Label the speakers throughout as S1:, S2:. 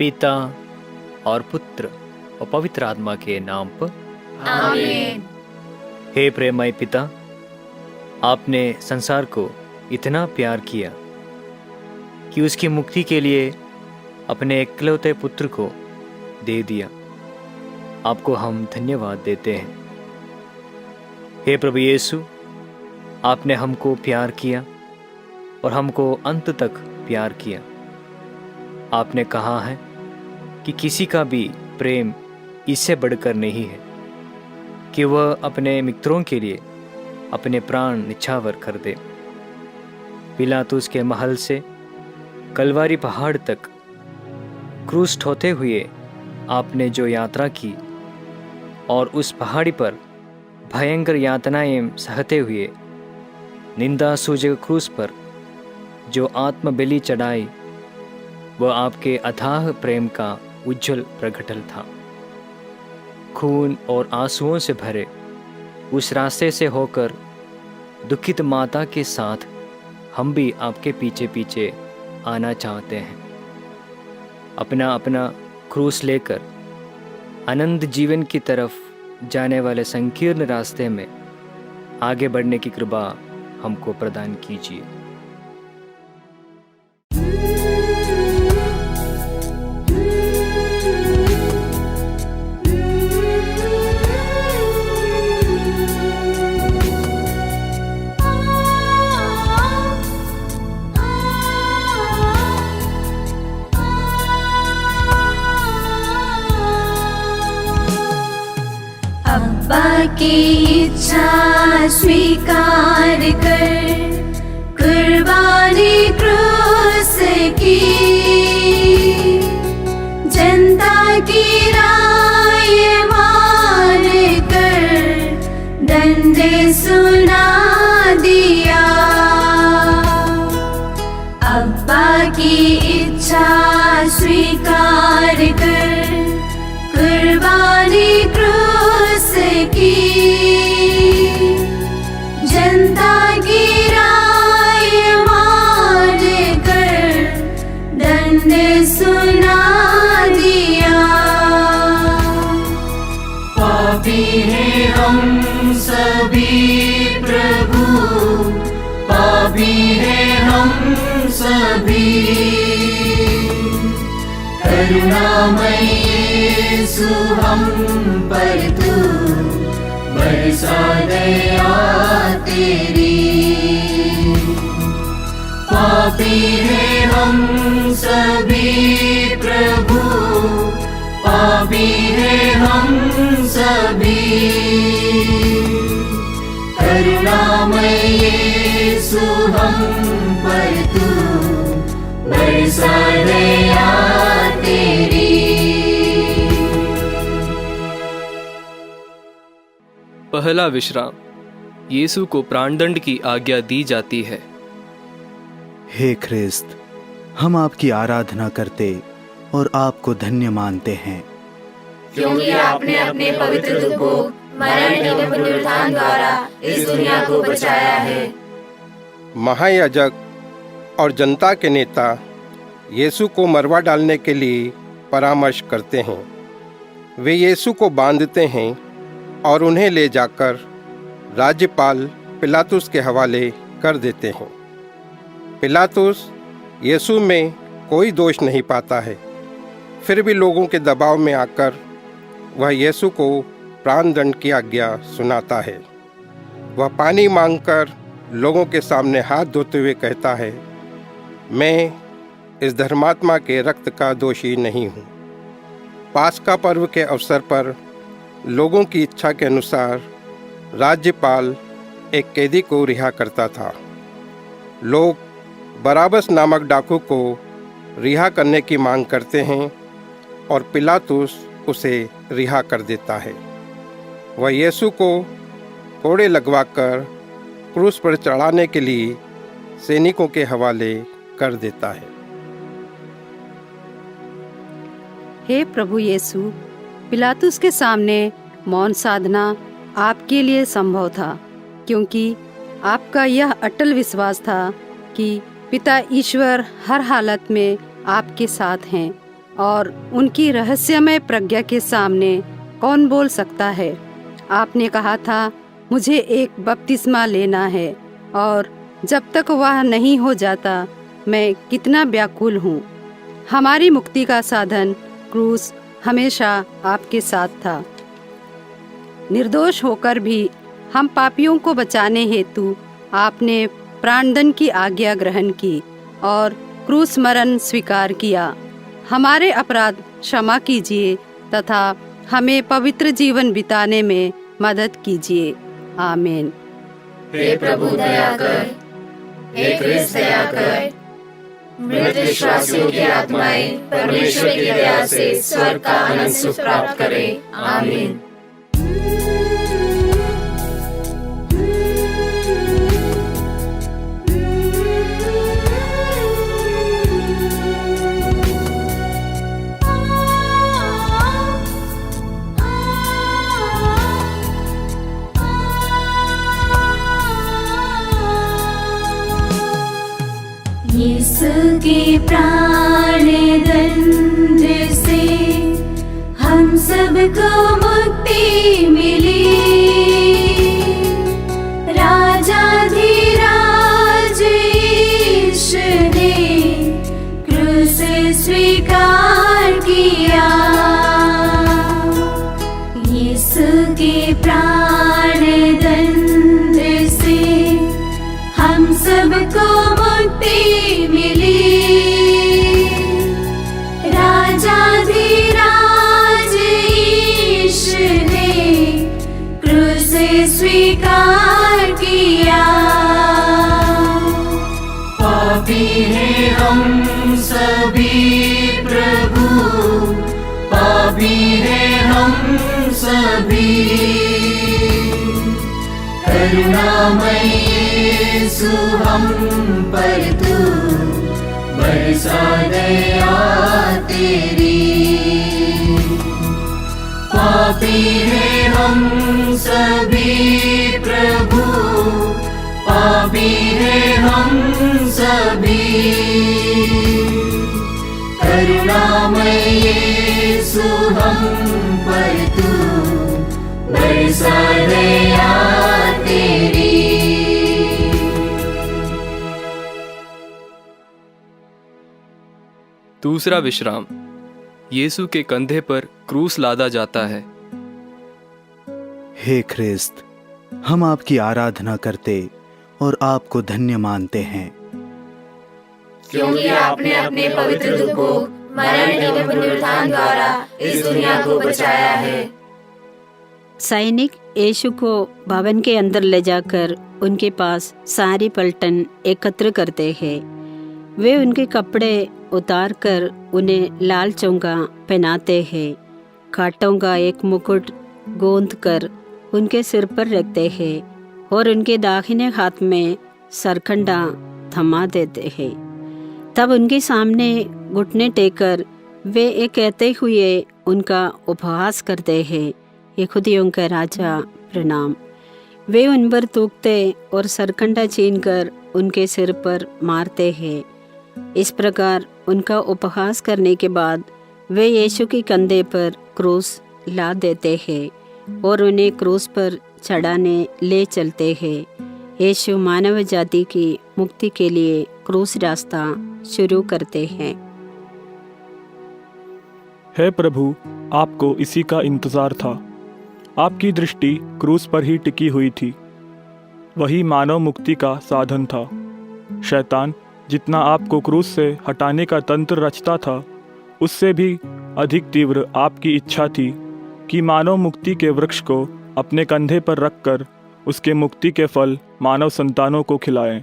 S1: पिता और पुत्र और पवित्र आत्मा के नाम पर
S2: आमीन।
S1: हे प्रेममय पिता, आपने संसार को इतना प्यार किया कि उसकी मुक्ति के लिए अपने इकलौते पुत्र को दे दिया। आपको हम धन्यवाद देते हैं। हे प्रभु यीशु, आपने हमको प्यार किया और हमको अंत तक प्यार किया। आपने कहा है कि किसी का भी प्रेम इससे बढ़कर नहीं है कि वह अपने मित्रों के लिए अपने प्राण निछावर कर दे। पिलातुस के महल से कलवारी पहाड़ तक क्रूस ढोते हुए आपने जो यात्रा की और उस पहाड़ी पर भयंकर यातनाएं सहते हुए निंदा सूजक क्रूस पर जो आत्मबलि चढ़ाई, वह आपके अथाह प्रेम का उज्जवल प्रकटल था। खून और आंसुओं से भरे उस रास्ते से होकर दुखित माता के साथ हम भी आपके पीछे पीछे आना चाहते हैं। अपना अपना क्रूस लेकर अनंत जीवन की तरफ जाने वाले संकीर्ण रास्ते में आगे बढ़ने की कृपा हमको प्रदान कीजिए।
S2: अब्बा की इच्छा स्वीकार कर, कुर्बानी क्रूस की, जनता की राय मान कर डंडे सुना दिया। अब्बा की इच्छा स्वीकार कर, कुर्बानी क्रूस की, जनता की राय मान कर डंडे सुना दिया।
S3: पापी हैं हम सभी प्रभु, पापी हैं हम सभी, करुणामय यीशु हम पर तू बरसा दया तेरी। पापी हैं हम सभी प्रभु, पापी हैं हम सभी, करुणामय यीशु हम पर तू बरसा दया तेरी।
S4: पहला विश्राम। यीशु को प्राणदंड की आज्ञा दी जाती है।
S5: हे ख्रिस्त, हम आपकी आराधना करते और आपको धन्य मानते हैं,
S2: क्योंकि आपने अपने पवित्र दुख को मरण एवं पुनरुत्थान द्वारा इस दुनिया को बचाया है।
S6: महायाजक और जनता के नेता यीशु को मरवा डालने के लिए परामर्श करते हैं। वे यीशु को बांधते हैं और उन्हें ले जाकर राज्यपाल पिलातुस के हवाले कर देते हैं। पिलातुस यीशु में कोई दोष नहीं पाता है, फिर भी लोगों के दबाव में आकर वह यीशु को प्राणदंड की आज्ञा सुनाता है। वह पानी मांगकर लोगों के सामने हाथ धोते हुए कहता है, मैं इस धर्मात्मा के रक्त का दोषी नहीं हूँ। पास्का पर्व के अवसर पर लोगों की इच्छा के अनुसार राज्यपाल एक कैदी को रिहा करता था। लोग बराबस नामक डाकू को रिहा करने की मांग करते हैं और पिलातुस उसे रिहा कर देता है। वह यीशु को कोड़े लगवाकर क्रूस पर चढ़ाने के लिए सैनिकों के हवाले कर देता है।
S7: हे प्रभु यीशु, पिलातुस के सामने मौन साधना आपके लिए संभव था, क्योंकि आपका यह अटल विश्वास था कि पिता ईश्वर हर हालत में आपके साथ हैं और उनकी रहस्यमय प्रज्ञा के सामने कौन बोल सकता है। आपने कहा था, मुझे एक बपतिस्मा लेना है, और जब तक वह नहीं हो जाता मैं कितना व्याकुल हूँ। हमारी मुक्ति का साधन क्रूस हमेशा आपके साथ था। निर्दोष होकर भी हम पापियों को बचाने हेतु आपने प्राणदंड की आज्ञा ग्रहण की और क्रूस मरण स्वीकार किया। हमारे अपराध क्षमा कीजिए तथा हमें पवित्र जीवन बिताने में मदद कीजिए। आमीन।
S2: हे प्रभु दया कर, हे ख्रिस्त दया कर। मृत विश्वासियों की आत्माएं परमेश्वर की दया से स्वर्ग का आनंद सुख प्राप्त करें। आमीन।
S3: यीशु के प्राण दंड से हम सबको मुक्ति मिली। राजाधिराज यीशु ने क्रूस स्वीकार किया। यीशु के प्राण दंड से हम सबको मुक्ति मिली। राजाधिराज यीशु ने क्रूस स्वीकार किया।
S8: पापी हैं हम सभी प्रभु, पापी हैं हम सभी। करुणामय यीशु हम पर तू बरसा दया तेरी। पापी हैं हम सभी प्रभु, पापी हैं हम सभी। करुणामय यीशु हम पर तू बरसा दया तेरी।
S4: दूसरा विश्राम। यीशु के कंधे पर क्रूस लादा जाता है।
S5: हे ख्रिस्त, हम आपकी आराधना करते और आपको धन्य मानते हैं,
S2: क्योंकि आपने अपने पवित्र दुख को मरण एवं पुनरुत्थान द्वारा इस दुनिया को बचाया है।
S9: सैनिक यीशु को भवन के अंदर ले जाकर उनके पास सारी पलटन एकत्र करते हैं। वे उनके कपड़े उतार कर उन्हें लाल चोंगा पहनाते हैं, कांटों का एक मुकुट गोंद कर उनके सिर पर रखते हैं और उनके दाहिने हाथ में सरकंडा थमा देते हैं। तब उनके सामने घुटने टेकर वे ये कहते हुए उनका उपहास करते हैं, यहूदियों का राजा प्रणाम। वे उन पर थूकते और सरकंडा छीनकर उनके सिर पर मारते हैं। इस प्रकार उनका उपहास करने के बाद वे यीशु के कंधे पर क्रूस ला देते हैं और उन्हें क्रूस पर चढ़ाने ले चलते हैं। यीशु मानव जाति की मुक्ति के लिए क्रूस रास्ता शुरू करते हैं।
S10: हे प्रभु, आपको इसी का इंतजार था। आपकी दृष्टि क्रूस पर ही टिकी हुई थी। वही मानव मुक्ति का साधन था। शैतान जितना आपको क्रूस से हटाने का तंत्र रचता था, उससे भी अधिक तीव्र आपकी इच्छा थी कि मानव मुक्ति के वृक्ष को अपने कंधे पर रखकर उसके मुक्ति के फल मानव संतानों को खिलाएं।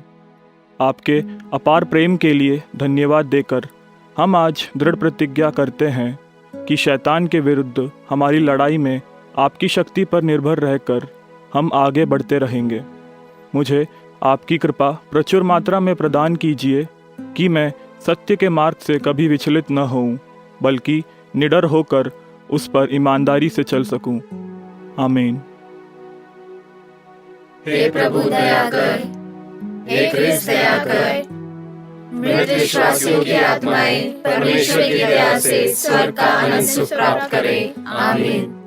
S10: आपके अपार प्रेम के लिए धन्यवाद देकर हम आज दृढ़ प्रतिज्ञा करते हैं कि शैतान के विरुद्ध हमारी लड़ाई में आपकी शक्ति पर निर्भर रहकर हम आगे बढ़ते रहेंगे। मुझे आपकी कृपा प्रचुर मात्रा में प्रदान कीजिए कि मैं सत्य के मार्ग से कभी विचलित न होऊं, बल्कि निडर होकर उस पर ईमानदारी से चल सकूं। आमीन।
S2: हे प्रभु दया कर, हे ख्रिस्त दया कर। मृत विश्वासियों की आत्माएं परमेश्वर की दया से स्वर्ग का आनंद सुख प्राप्त करें। आमीन।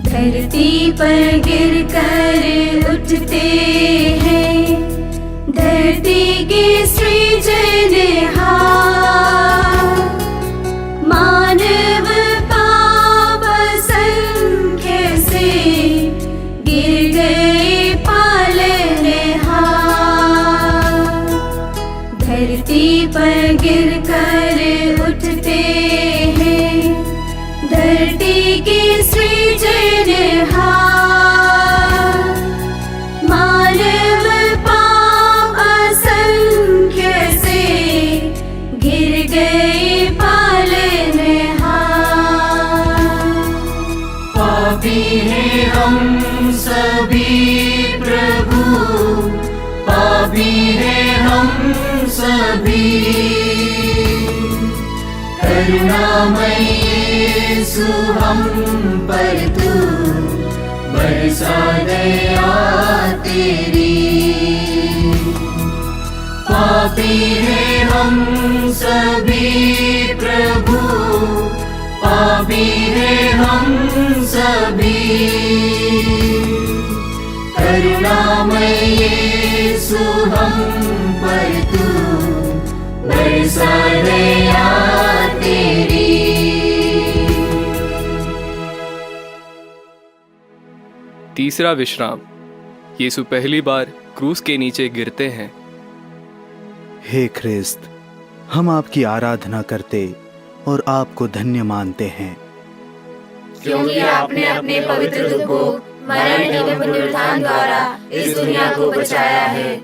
S3: धरती पर गिर कर उठते हैं, धरती के सृजनहार। मानव पाप असंख्य से गिर गए पालनहार। धरती पर गिर कर उठते हैं, धरती के सृजनहार। मानव पाप असंख्य से गिर गए पालनहार।
S8: पापी हैं हम सभी प्रभु, पापी हैं हम सभी। करुणामय यीशु हम पर तू बरसा दया तेरी। पापी हैं हम सभी प्रभु, पापी हैं हम सभी। करुणामय यीशु हम पर तू बरसा दया तेरी।
S4: तीसरा विश्राम। यीशु पहली बार क्रूस के नीचे गिरते हैं।
S5: हे ख्रिस्त, हम आपकी आराधना करते और आपको धन्य मानते हैं,
S2: क्योंकि आपने अपने पवित्र दुख को मरण एवं पुनरुत्थान द्वारा इस दुनिया को बचाया है।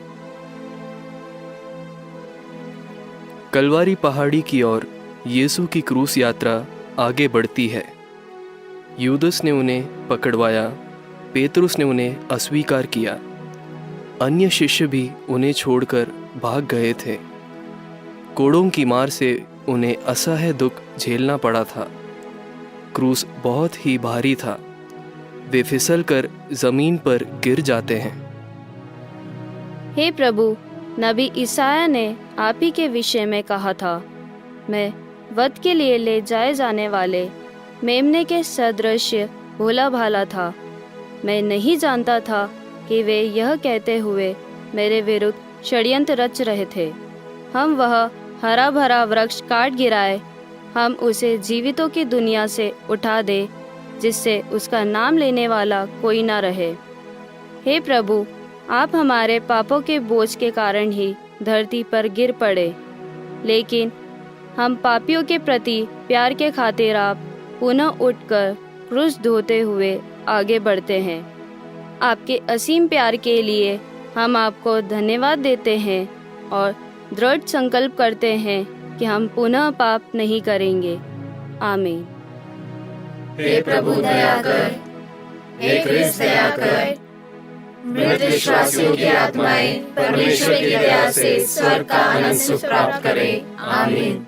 S4: कलवारी पहाड़ी की ओर यीशु की क्रूस यात्रा आगे बढ़ती है। यूदस ने उन्हें पकड़वाया, पेतरुस ने उन्हें अस्वीकार किया, अन्य शिष्य भी उन्हें छोड़कर भाग गए थे। कोड़ों की मार से उन्हें असह्य दुख झेलना पड़ा था। क्रूस बहुत ही भारी था। वे फिसलकर जमीन पर गिर जाते हैं।
S11: हे प्रभु, नबी ईसाया ने आप ही के विषय में कहा था, मैं वध के लिए ले जाए जाने वाले मेमने के सदृश भोला भाला था। मैं नहीं जानता था कि वे यह कहते हुए मेरे विरुद्ध षड्यंत्र रच रहे थे। हम वह हरा भरा वृक्ष काट गिराए, हम उसे जीवितों की दुनिया से उठा दे, जिससे उसका नाम लेने वाला कोई ना रहे। हे प्रभु, आप हमारे पापों के बोझ के कारण ही धरती पर गिर पड़े, लेकिन हम पापियों के प्रति प्यार के खातिर आप पुनः उठकर क्रूस ढोते हुए आगे बढ़ते हैं। आपके असीम प्यार के लिए हम आपको धन्यवाद देते हैं और दृढ़ संकल्प करते हैं कि हम पुनः पाप नहीं करेंगे। आमीन।
S2: हे प्रभु दया कर, हे ख्रिस्त दया कर। मृत विश्वासियों की आत्माएं परमेश्वर की दया से स्वर्ग का आनंद सुख प्राप्त करें। आमीन।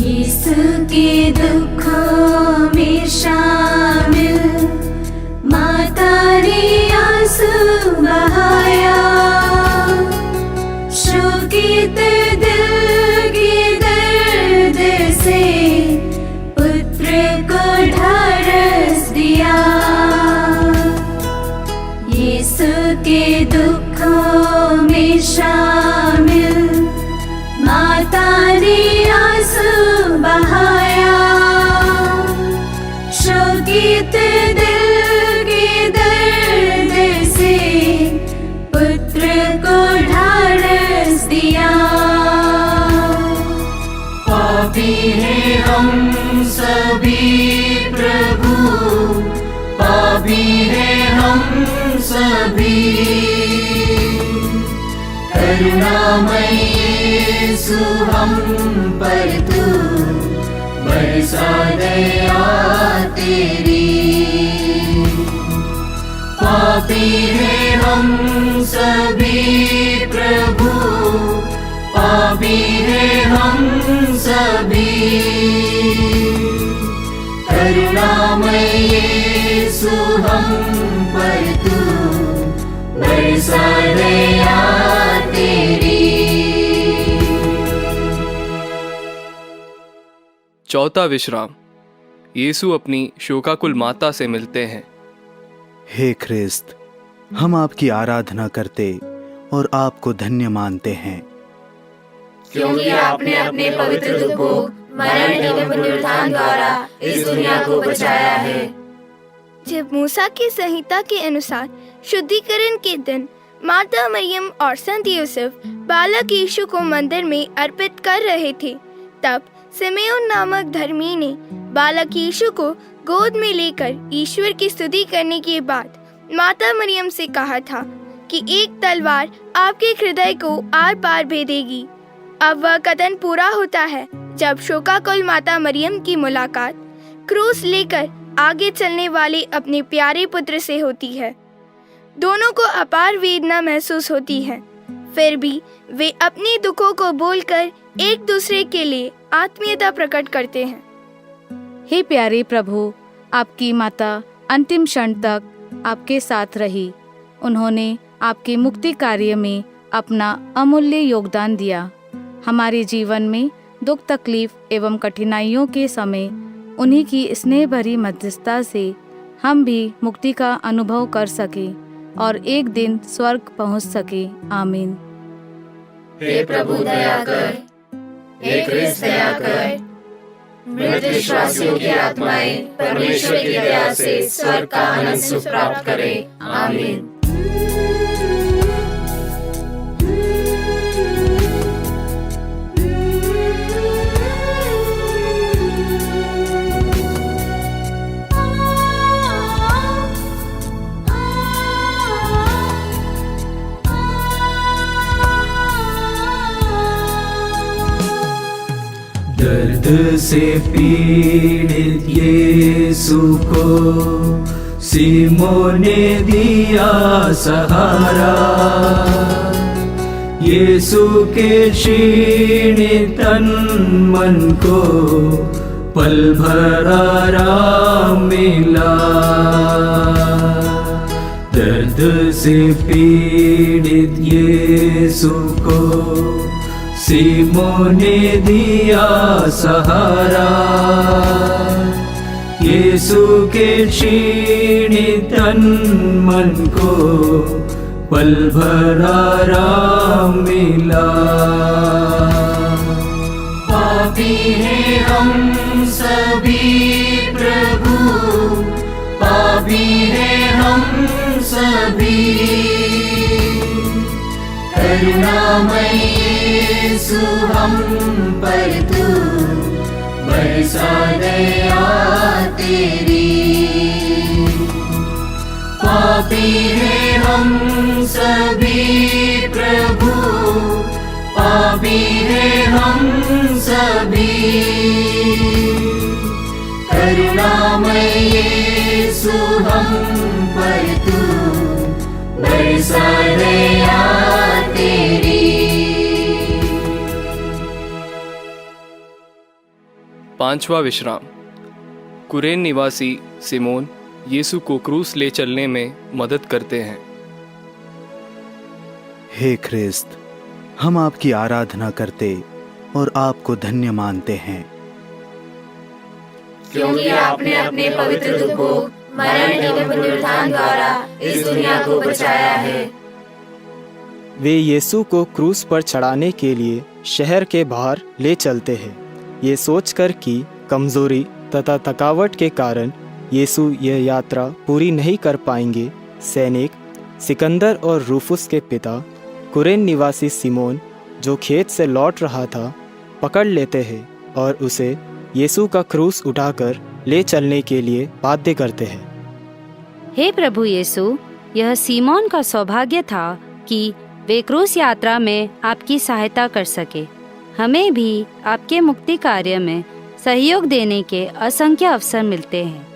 S3: यीशु के दुखों में शामिल माता ने आंसू बहाया। शोकित दिल के दर्द से पुत्र को ढाढ़स दिया। यीशु के दुखों में शामिल माता ने आंसू बहाया। शोकित दिल के दर्द से पुत्र को ढाढ़स दिया।
S8: पापी हैं हम सभी। करुणामय यीशु हम पर तू बरसा दया तेरी। पापी हैं हम सभी प्रभु, पापी हैं हम सभी। करुणामय यीशु हम पर तू बरसा दया तेरी।
S4: चौथा विश्राम। यीशु अपनी शोकाकुल माता से मिलते हैं।
S5: हे ख्रिस्त, हम आपकी आराधना करते और आपको धन्य मानते हैं,
S2: क्योंकि आपने अपने पवित्र दुख को मरण एवं पुनरुत्थान द्वारा इस दुनिया को बचाया है।
S12: जब मूसा की संहिता के अनुसार शुद्धिकरण के दिन माता मरियम और संत यूसुफ बालक यीशु को मंदिर में अर्पित कर रहे थे, तब सिमेओन नामक धर्मी ने बालक यीशु को गोद में लेकर ईश्वर की स्तुति करने के बाद माता मरियम से कहा था कि एक तलवार आपके हृदय को आर पार भेदेगी। अब वह कथन पूरा होता है जब शोकाकुल माता मरियम की मुलाकात क्रूस लेकर आगे चलने वाले अपने प्यारे पुत्र से होती है। दोनों को अपार वेदना महसूस होती है, फिर भी वे अपने दुखों को बोलकर एक दूसरे के लिए आत्मीयता प्रकट करते हैं।
S13: हे प्यारे प्रभु, आपकी माता अंतिम क्षण तक आपके साथ रही। उन्होंने आपके मुक्ति कार्य में अपना अमूल्य योगदान दिया। हमारे जीवन में दुख, तकलीफ एवं कठिनाइयों के समय उन्हीं की स्नेह भरी मध्यस्थता से हम भी मुक्ति का अनुभव कर सके और एक दिन स्वर्ग पहुंच सके। आमीन।
S2: हे प्रभु दया कर, हे ख्रिस्त दया कर। मृत विश्वासियों की आत्माएं परमेश्वर की दया से स्वर्ग का आनंद सुख प्राप्त करें। आमीन।
S8: दर्द से पीड़ित यीशु को सीमोन ने दिया सहारा। यीशु के क्षीणित तन मन को पल भर आराम मिला। दर्द से पीड़ित यीशु को सीमोन ने दिया सहारा। यीशु के क्षीणित तन मन को पल भर आराम मिला। पापी हैं हम सभी प्रभु, पापी हैं हम सभी। करुणामय यीशु हम पर तू बरसा दया तेरी। पापी हैं हम सभी प्रभु, पापी हैं हम सभी। करुणामय यीशु हम पर तू बरसा दया तेरी।
S4: पांचवा विश्राम। कुरेन निवासी सिमोन यीशु को क्रूस ले चलने में मदद करते हैं।
S5: हे ख्रिस्त, हम आपकी आराधना करते और आपको धन्य मानते हैं,
S2: क्योंकि आपने अपने पवित्र दुख को मरण एवं पुनरुत्थान द्वारा इस दुनिया को बचाया है।
S14: वे यीशु को क्रूस पर चढ़ाने के लिए शहर के बाहर ले चलते हैं, ये सोचकर कि कमजोरी तथा थकावट के कारण यीशु यह यात्रा पूरी नहीं कर पाएंगे। सैनिक सिकंदर और रूफुस के पिता कुरेन निवासी सिमोन, जो खेत से लौट रहा था, पकड़ लेते हैं और उसे यीशु का क्रूस उठाकर ले चलने के लिए बाध्य करते हैं।
S15: हे प्रभु यीशु, यह सीमोन का सौभाग्य था कि वे क्रूस यात्रा में आपकी सहायता कर सके। हमें भी आपके मुक्ति कार्य में सहयोग देने के असंख्य अवसर मिलते हैं।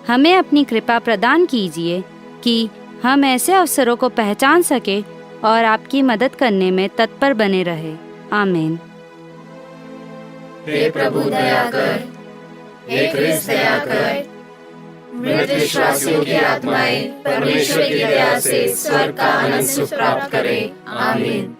S15: हमें अपनी कृपा प्रदान कीजिए कि हम ऐसे अवसरों को पहचान सके और आपकी मदद करने में तत्पर बने रहे। आमीन।
S2: हे प्रभु दया कर, हे ख्रिस्त दया कर। मृत विश्वासियों की आत्माएं परमेश्वर की दया से स्वर्ग का आनंद सुख प्राप्त करें। आमीन।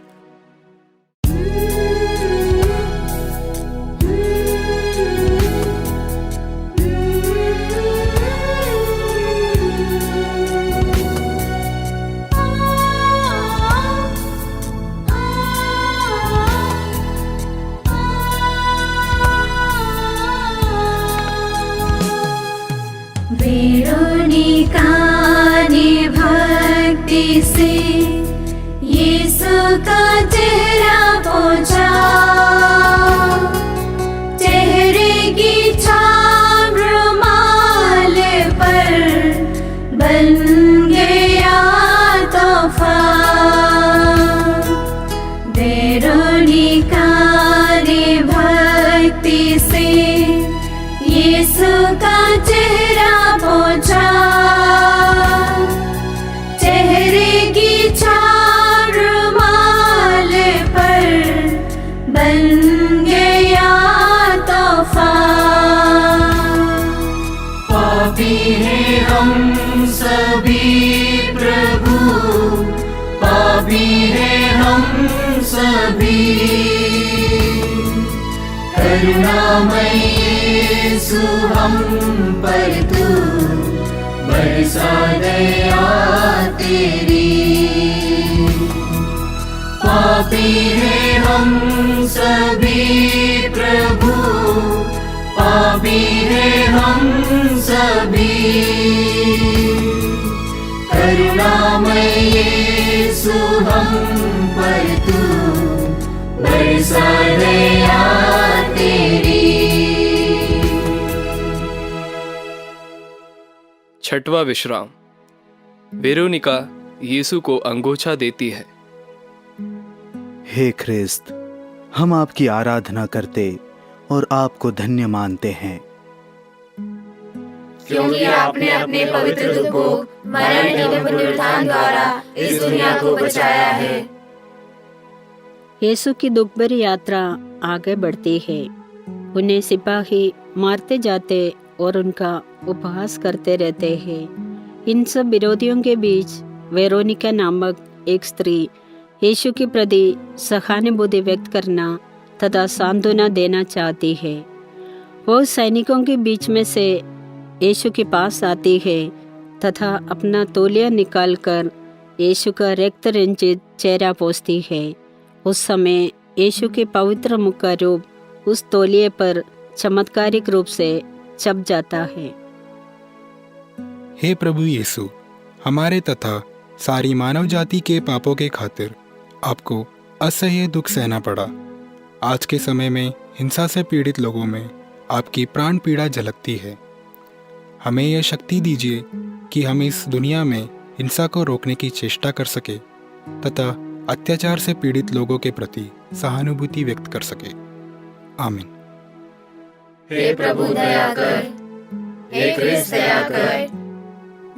S3: वेरोनिका ने भक्ति से यीशु का चेहरा पोंछा, चेहरे की छाप रुमाल पर बन गया तोहफा। वेरोनिका ने भक्ति से यीशु का चेहरा पोंछा, चेहरे की छाप रुमाल पर बन गया तोहफा।
S8: पापी हैं हम सभी प्रभु, पापी हैं हम सभी, करुणामय यीशु हम पर तू बरसा दया तेरी। पापी हैं हम सभी प्रभु, पापी हैं हम सभी, करुणामय यीशु हम पर तू बरसा दया तेरी।
S4: छठवां विश्राम। वेरोनिका यीशु को अंगोछा देती है।
S5: हे ख्रिस्त, हम आपकी आराधना करते और आपको धन्य मानते हैं,
S2: क्योंकि आपने अपने पवित्र दुख को मरण एवं पुनरुत्थान द्वारा इस दुनिया को बचाया है।
S9: यीशु की दुखभरी यात्रा आगे बढ़ती है। उन्हें सिपाही मारते जाते और उनका उपहास करते रहते हैं। इन सब विरोधियों के बीच वेरोनिका नामक एक स्त्री यीशु के प्रति सहानुभूति व्यक्त करना तथा सांत्वना देना चाहती है। वो सैनिकों के बीच में से यीशु के पास आती है तथा अपना तौलिया निकालकर यीशु का रक्त रंजित चेहरा पोंछती है। उस समय यीशु के पवित्र मुख का रूप उस तौलिए पर चमत्कारिक रूप से छप जाता है।
S16: हे प्रभु यीशु, हमारे तथा सारी मानव जाति के पापों के खातिर आपको असह्य दुख सहना पड़ा। आज के समय में हिंसा से पीड़ित लोगों में आपकी प्राण पीड़ा झलकती है। हमें यह शक्ति दीजिए कि हम इस दुनिया में हिंसा को रोकने की चेष्टा कर सके तथा अत्याचार से पीड़ित लोगों के प्रति सहानुभूति व्यक्त कर सके। आमीन।
S2: हे प्रभु दया कर, हे ख्रिस्त दया कर।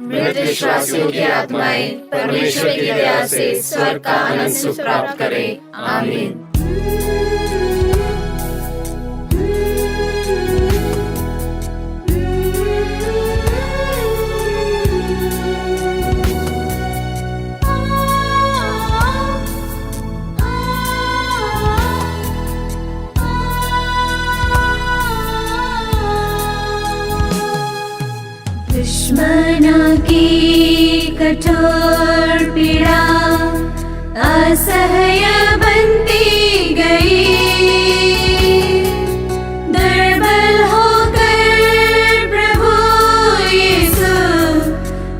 S2: मृत विश्वासियों की आत्माएं परमेश्वर की दया से स्वर्ग का आनंद सुख प्राप्त करें। आमीन।
S3: दुश्मनों की कठोर पीड़ा असह्य बनती गई, दुर्बल होकर प्रभु यीशु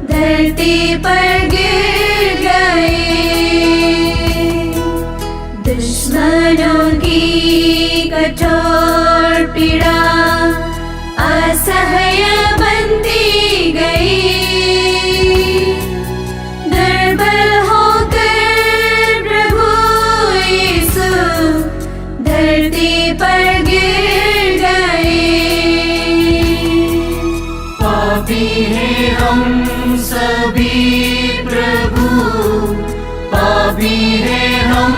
S3: धरती पर गिर गए। दुश्मनों की कठोर पीड़ा असह्य बनती गई,
S8: सभी प्रभु, पापी हैं हम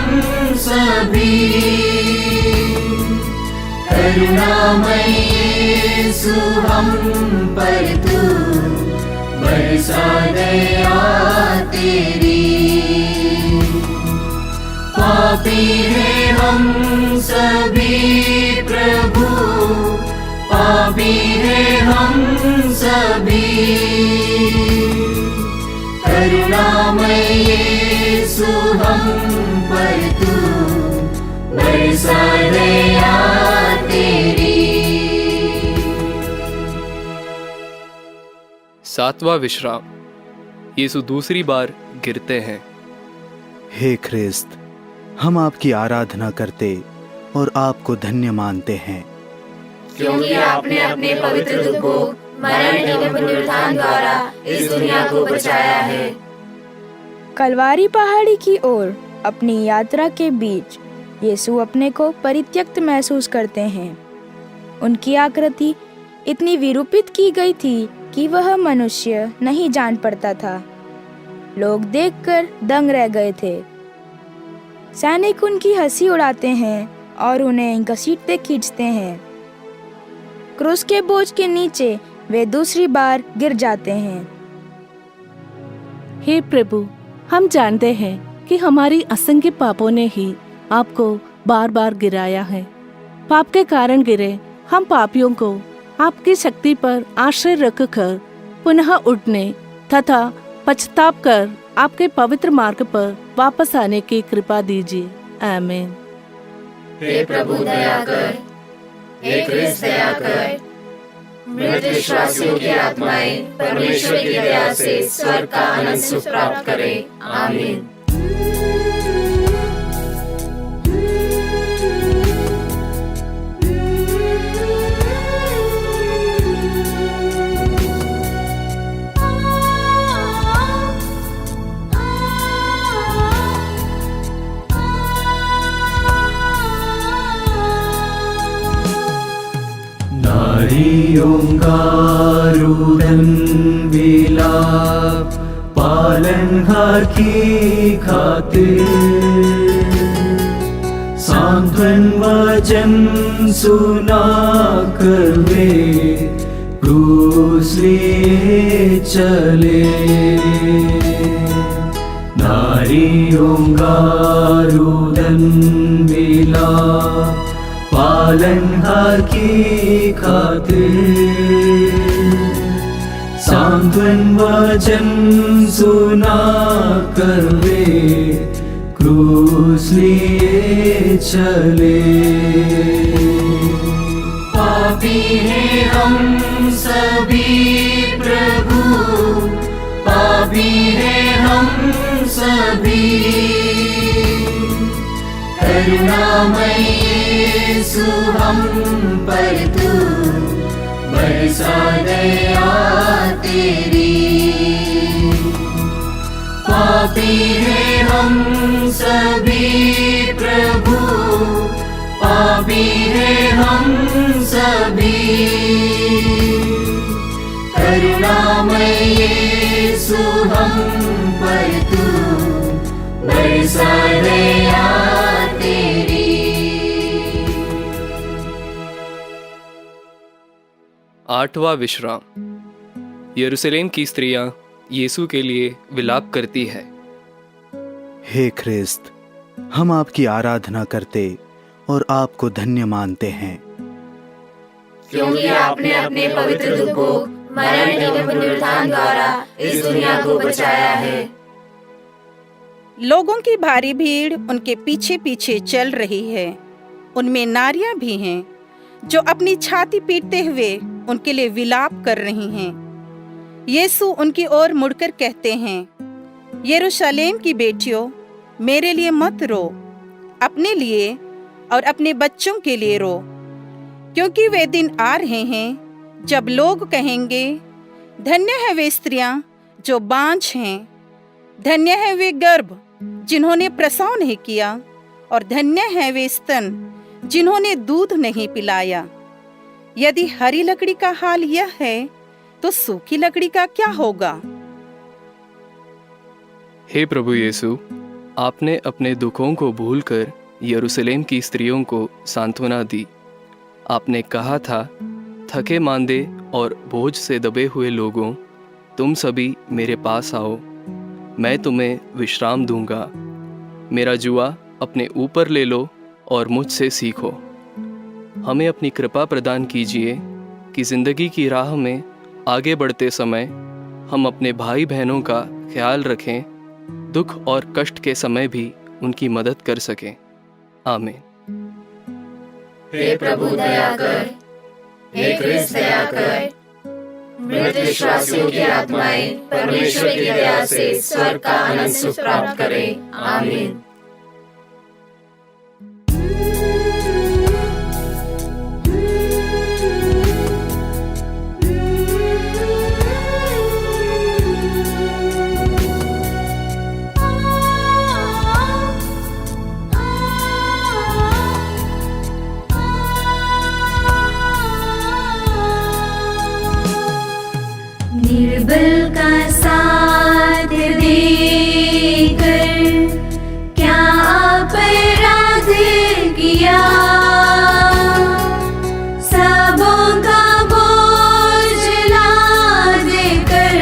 S8: सभी। करुणामय यीशु हम पर तू बरसा दया तेरी। पापी हैं हम सभी प्रभु, पापी हैं हम सभी। करुणामय यीशु हम पर तू बरसा दया तेरी।
S4: 7वां विश्राम। यीशु दूसरी बार गिरते हैं।
S5: हे ख्रिस्त, हम आपकी आराधना करते और आपको धन्य मानते हैं,
S2: क्योंकि आपने अपने पवित्र दुख को मरण एवं पुनरुत्थान द्वारा इस दुनिया को बचाया है।
S17: कलवारी पहाड़ी की ओर अपनी यात्रा के बीच यीशु अपने को परित्यक्त महसूस करते हैं। उनकी आकृति इतनी विरूपित की गई थी कि वह मनुष्य नहीं जान पड़ता था। लोग देखकर दंग रह गए थे। सैनिक उनकी हंसी उड़ाते हैं और उन्हें घसीटते खींचते हैं। क्रूस के बोझ के नीचे वे दूसरी बार गिर जाते हैं।
S18: हे प्रभु, हम जानते हैं कि हमारी असंख्य पापों ने ही आपको बार बार गिराया है। पाप के कारण गिरे हम पापियों को आपकी शक्ति पर आश्रय रखकर पुनः उठने तथा पछताप कर आपके पवित्र मार्ग पर वापस आने की कृपा दीजिए। आमीन।
S2: हे प्रभु दया कर, हे ख्रिस्त दया कर। मृत विश्वासियों की आत्माएं परमेश्वर की दया से स्वर्ग का आनंद सुख प्राप्त करें। आमीन।
S8: नारियों का रुदन विलाप पालनहार की खातिर, सांत्वन वचन सुना कर वे क्रूस लिए चले। नारियों का रुदन विलाप पालनहार की खातिर, सांत्वन वचन सुना कर वे क्रूस लिए चले। पापी हैं हम सभी प्रभु, पापी हैं हम सभी। करुणामय यीशु हम पर तू बरसा दया तेरी। पापी हैं हम सभी प्रभु, पापी हैं हम सभी। करुणामय यीशु हम पर तू बरसा दया तेरी।
S4: 8वां विश्राम। यरूशलेम की स्त्रियां यीशु के लिए विलाप करती है।
S5: हे ख्रिस्त, हम आपकी आराधना करते और आपको धन्य मानते हैं,
S2: क्योंकि आपने अपने पवित्र दुख को मरण एवं पुनरुत्थान द्वारा इस दुनिया को बचाया है।
S19: लोगों की भारी भीड़ उनके पीछे पीछे चल रही है। उनमें नारियां भी हैं जो अपनी छाती पीटते हुए उनके लिए विलाप कर रही हैं। यीशु उनकी ओर मुड़कर कहते हैं, यरूशलेम की बेटियों, मेरे लिए मत रो, अपने लिए और अपने बच्चों के लिए रो, क्योंकि वे दिन आ रहे हैं जब लोग कहेंगे, धन्य है वे स्त्रियां जो बांझ हैं, धन्य है वे गर्भ जिन्होंने प्रसव नहीं किया, और धन्य है वे स्तन जिन्होंने दूध नहीं पिलाया। यदि हरी लकड़ी का हाल यह है तो सूखी लकड़ी का क्या होगा।
S4: हे प्रभु यीशु, आपने अपने दुखों को भूलकर यरूशलेम की स्त्रियों को सांत्वना दी। आपने कहा था, थके मांदे और बोझ से दबे हुए लोगों, तुम सभी मेरे पास आओ, मैं तुम्हें विश्राम दूंगा। मेरा जुआ अपने ऊपर ले लो और मुझसे सीखो। हमें अपनी कृपा प्रदान कीजिए कि ज़िंदगी की राह में आगे बढ़ते समय हम अपने भाई बहनों का ख्याल रखें, दुख और कष्ट के समय भी उनकी मदद कर सकें। आमीन।
S2: हे प्रभु दया कर, हे ख्रिस्त दया कर। मृत विश्वासियों की आत्माएं परमेश्वर की दया से स्वर्ग का आनंद सुख प्राप्त करें। आमीन।
S3: निर्बल का साथ देकर क्या अपराध किया, सबों का बोझ लाद कर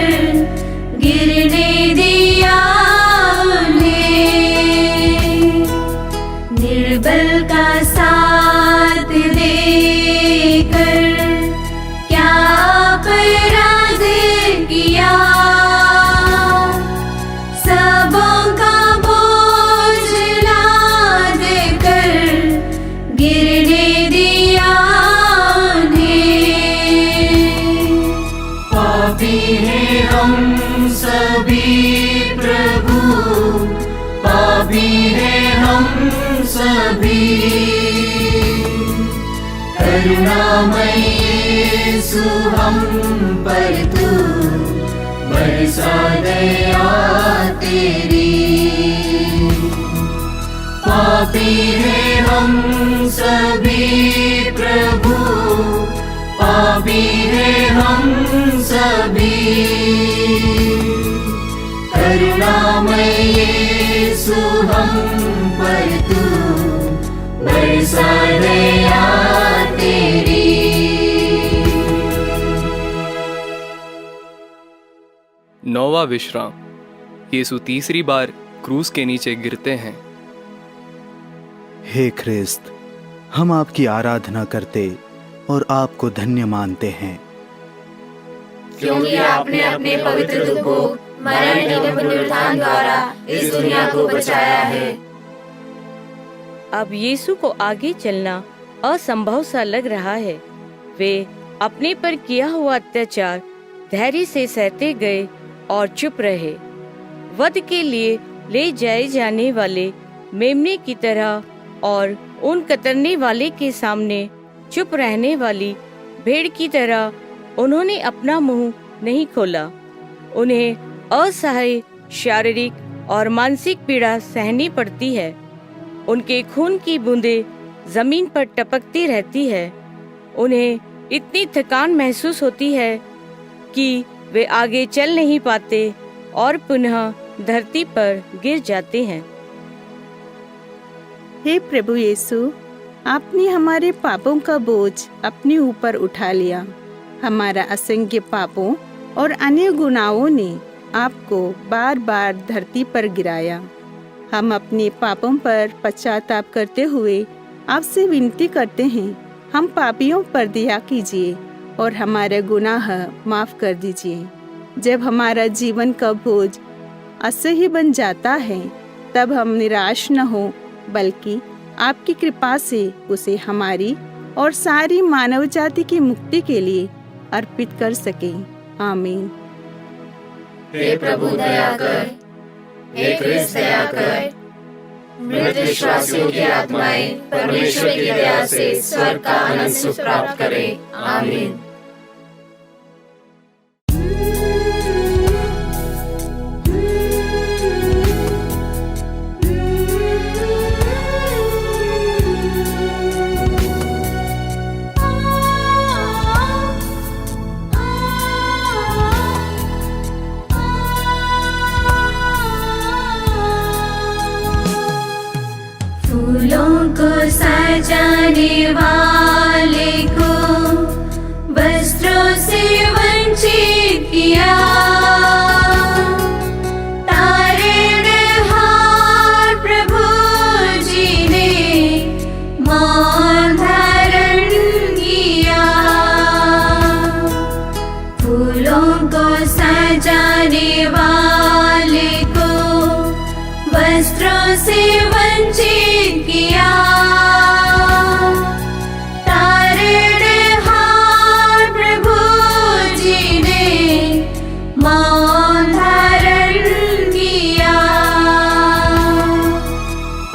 S3: गिरने दिया उन्हें। निर्बल का साथ देकर क्या अपराध किया, सबों का बोझ लाद कर गिरने दिया उन्हें।
S8: पापी हैं हम सभी प्रभु, पापी हैं हम सभी, करुणामय यीशु हम पर तू बरसा दया तेरी। पापी हैं हम सभी प्रभु, पापी हैं हम सभी, करुणामय यीशु हम पर तू बरसा दया तेरी।
S4: नौवां विश्राम। यीशु तीसरी बार क्रूस के नीचे गिरते हैं।
S5: हे ख्रिस्त, हम आपकी आराधना करते और आपको धन्य मानते हैं,
S2: क्योंकि आपने अपने पवित्र दुख को मरण एवं पुनरुत्थान द्वारा इस दुनिया को बचाया है।
S20: अब यीशु को आगे चलना असंभव सा लग रहा है। वे अपने पर किया हुआ अत्याचार धैर्य से सहते गए और चुप रहे। वध के लिए ले जाए जाने वाले मेमने की तरह और उन कतरने वाले के सामने चुप रहने वाली भेड़ की तरह उन्होंने अपना मुंह नहीं खोला। उन्हें असहाय शारीरिक और मानसिक पीड़ा सहनी पड़ती है। उनके खून की बूंदें जमीन पर टपकती रहती है। उन्हें इतनी थकान महसूस होती है कि वे आगे चल नहीं पाते और पुनः धरती पर गिर जाते हैं।
S21: हे प्रभु यीशु, आपने हमारे पापों का बोझ अपने ऊपर उठा लिया। हमारा असंख्य पापों और अन्य गुनाहों ने आपको बार बार धरती पर गिराया। हम अपने पापों पर पश्चाताप करते हुए आपसे विनती करते हैं, हम पापियों पर दया कीजिए और हमारे गुनाह माफ कर दीजिए। जब हमारा जीवन का बोझ असह्य बन जाता है, तब हम निराश न हो, बल्कि आपकी कृपा से उसे हमारी और सारी मानव जाति की मुक्ति के लिए अर्पित कर सके। आमीन।
S2: हे प्रभु दया कर, हे ख्रिस्त दया कर। मृत विश्वासियों की आत्माएं परमेश्वर की दया से स्वर्ग का आनंद सुख प्राप्त करें। आमीन।
S3: सजाने वाले को वस्त्रों से वंचित किया। तारणहार प्रभु जी ने मौन धारण किया। फूलों को सजाने वाले को वस्त्रों से वंचित किया। तारणहार प्रभु जी ने मौन धारण किया।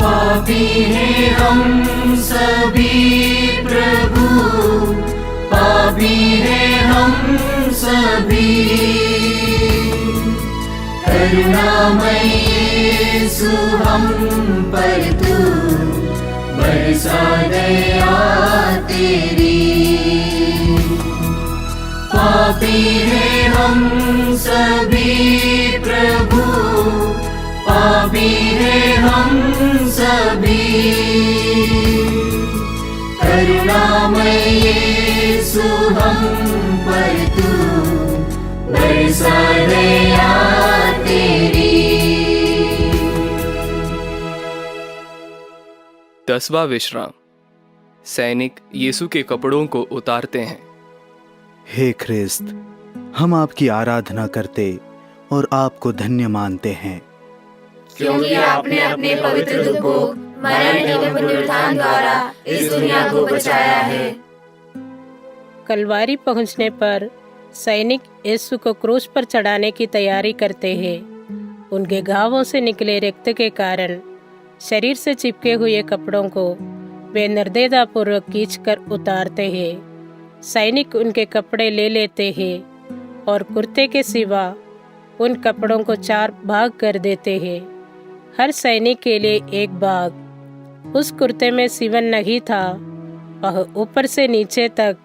S8: पापी हैं हम सभी प्रभु, पापी हैं हम सभी। करुणामय यीशु हम पर तू बरसा दया तेरी। पापी हैं हम सभी प्रभु, पापी हैं हम सभी। करुणामय यीशु हम पर तू बरसा दया तेरी।
S4: 10वां विश्राम। सैनिक यीशु के कपड़ों को उतारते हैं।
S5: हे ख्रिस्त, हम आपकी आराधना करते और आपको धन्य मानते हैं,
S2: क्योंकि आपने अपने पवित्र दुख को मरण एवं पुनरुत्थान द्वारा इस दुनिया को बचाया है।
S1: कलवारी पहुंचने पर सैनिक यीशु को क्रूस पर चढ़ाने की तैयारी करते हैं। उनके घावों से निकले रक्त के कारण शरीर से चिपके हुए कपड़ों को वे निर्दयतापूर्वक खींचकर उतारते हैं। सैनिक उनके कपड़े ले लेते हैं और कुर्ते के सिवा उन कपड़ों को 4 भाग कर देते हैं, हर सैनिक के लिए एक भाग। उस कुर्ते में सिवन नहीं था, वह ऊपर से नीचे तक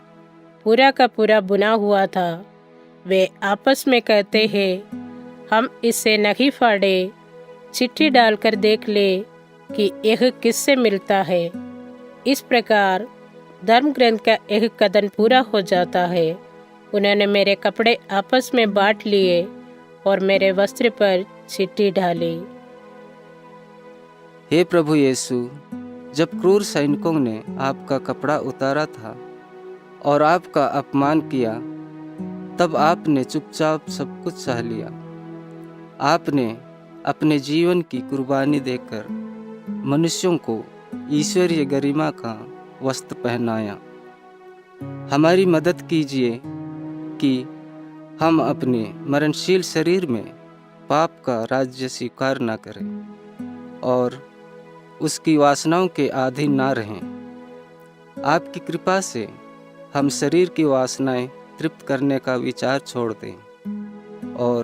S1: पूरा का पूरा बुना हुआ था। वे आपस में कहते हैं, हम इसे नहीं फाड़े, चिट्ठी डालकर देख ले कि यह किससे मिलता है। इस प्रकार धर्म ग्रंथ का एक कदन पूरा हो जाता है। उन्होंने मेरे कपड़े आपस में बांट लिए और मेरे वस्त्र पर चिट्ठी डाली।
S22: हे प्रभु यीशु, जब क्रूर सैनिकों ने आपका कपड़ा उतारा था और आपका अपमान किया, तब आपने चुपचाप सब कुछ सह लिया। आपने अपने जीवन की कुर्बानी देकर मनुष्यों को ईश्वरीय गरिमा का वस्त्र पहनाया। हमारी मदद कीजिए कि हम अपने मरणशील शरीर में पाप का राज्य स्वीकार न करें और उसकी वासनाओं के अधीन न रहें। आपकी कृपा से हम शरीर की वासनाएं तृप्त करने का विचार छोड़ दें और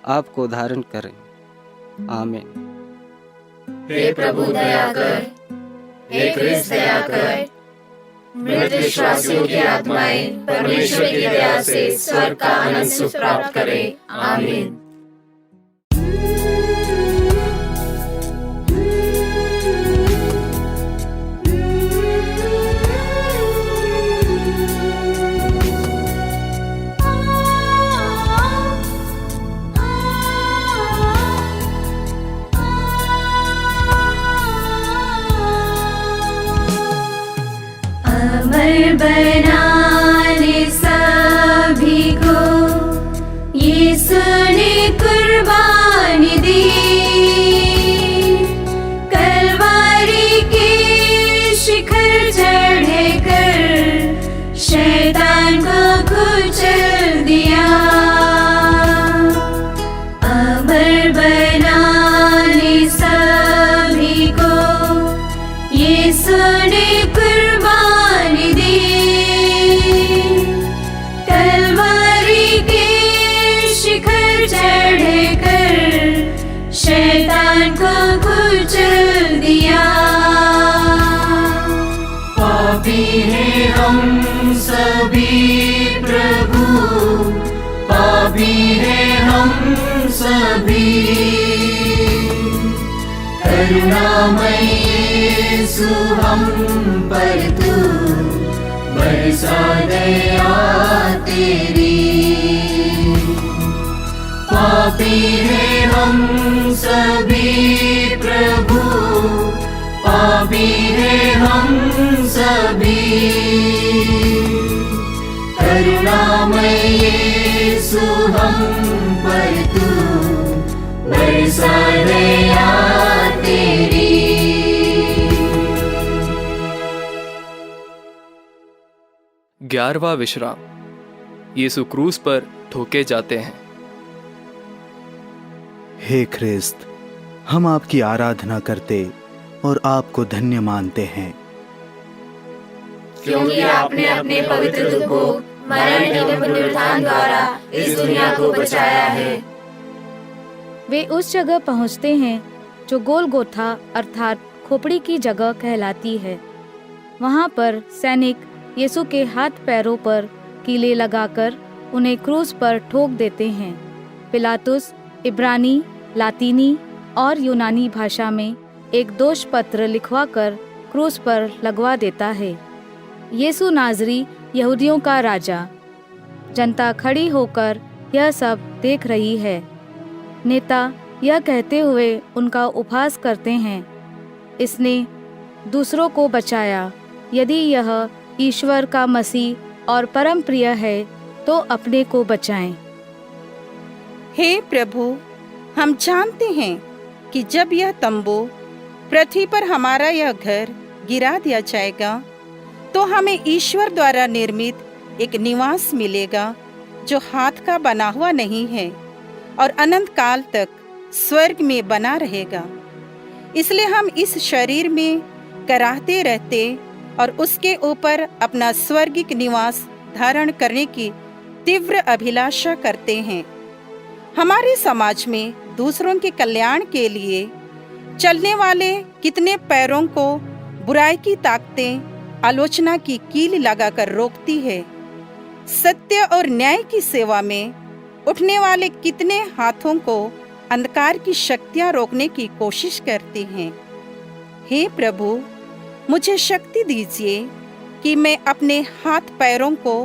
S22: आपको धारण करें। आमीन।
S2: हे प्रभु दया कर, हे ख्रिस्त दया कर। मृत विश्वासियों की आत्माएं परमेश्वर की दया से स्वर्ग का आनंद सुख प्राप्त करें। आमीन।
S3: अमर बनाने सभी को यीशु ने कुर्बानी दी। कलवारी के शिखर चढ़कर शैतान को कुचल दिया। अमर बनाने सभी को यीशु ने कुर्बानी दी। तलवारी के शिखर चढ़कर शैतान को कुचल दिया।
S8: पापी हैं हम सभी प्रभु, पापी हैं हम सभी। करुणामय यीशु हम पर तू बरसा दया तेरी। पापी हैं हम सभी प्रभु, पापी हैं हम सभी। करुणामय यीशु हम पर तू बरसा दया तेरी।
S4: 11वां विश्राम। यीशु क्रूस पर ठोके जाते हैं।
S5: हे ख्रिस्त, हम आपकी आराधना करते और आपको धन्य मानते हैं,
S2: क्योंकि आपने अपने पवित्र दुख को मरण एवं पुनरुत्थान द्वारा इस दुनिया को बचाया है।
S13: वे उस जगह पहुंचते हैं जो गोलगोथा अर्थात खोपड़ी की जगह कहलाती है। वहां पर सैनिक यीशु के हाथ पैरों पर कीले लगाकर उन्हें क्रूस पर ठोक देते हैं। पिलातुस इब्रानी, लातीनी और यूनानी भाषा में एक दोष पत्र लिखवाकर क्रूस पर लगवा देता है। यीशु नाजरी यहूदियों का राजा। जनता खड़ी होकर यह सब देख रही है। नेता यह कहते हुए उनका उपहास करते हैं, इसने दूसरों को बचाया। यदि यह ईश्वर का मसीह और परम प्रिय है तो अपने को बचाएं।
S19: हे प्रभु, हम जानते हैं कि जब यह तंबू पृथ्वी पर हमारा यह घर गिरा दिया जाएगा तो हमें ईश्वर द्वारा निर्मित एक निवास मिलेगा जो हाथ का बना हुआ नहीं है और अनंत काल तक स्वर्ग में बना रहेगा। इसलिए हम इस शरीर में कराहते रहते और उसके ऊपर अपना स्वर्गिक निवास धारण करने की तीव्र अभिलाषा करते हैं। हमारे समाज में दूसरों के कल्याण के लिए चलने वाले कितने पैरों को बुराई की ताकतें आलोचना की कील लगाकर रोकती है। सत्य और न्याय की सेवा में उठने वाले कितने हाथों को अंधकार की शक्तियां रोकने की कोशिश करती हैं। हे प्रभु, मुझे शक्ति दीजिए कि मैं अपने हाथ पैरों को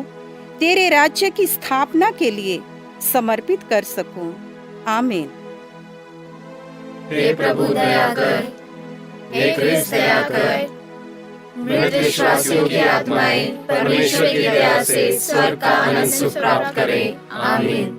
S19: तेरे राज्य की स्थापना के लिए समर्पित कर सकूं। आमीन।
S2: हे प्रभु दया कर, हे ख्रिस्त दया कर। मृत विश्वासियों की आत्माएं परमेश्वर की दया से स्वर्ग का आनंद सुख प्राप्त करें। आमीन।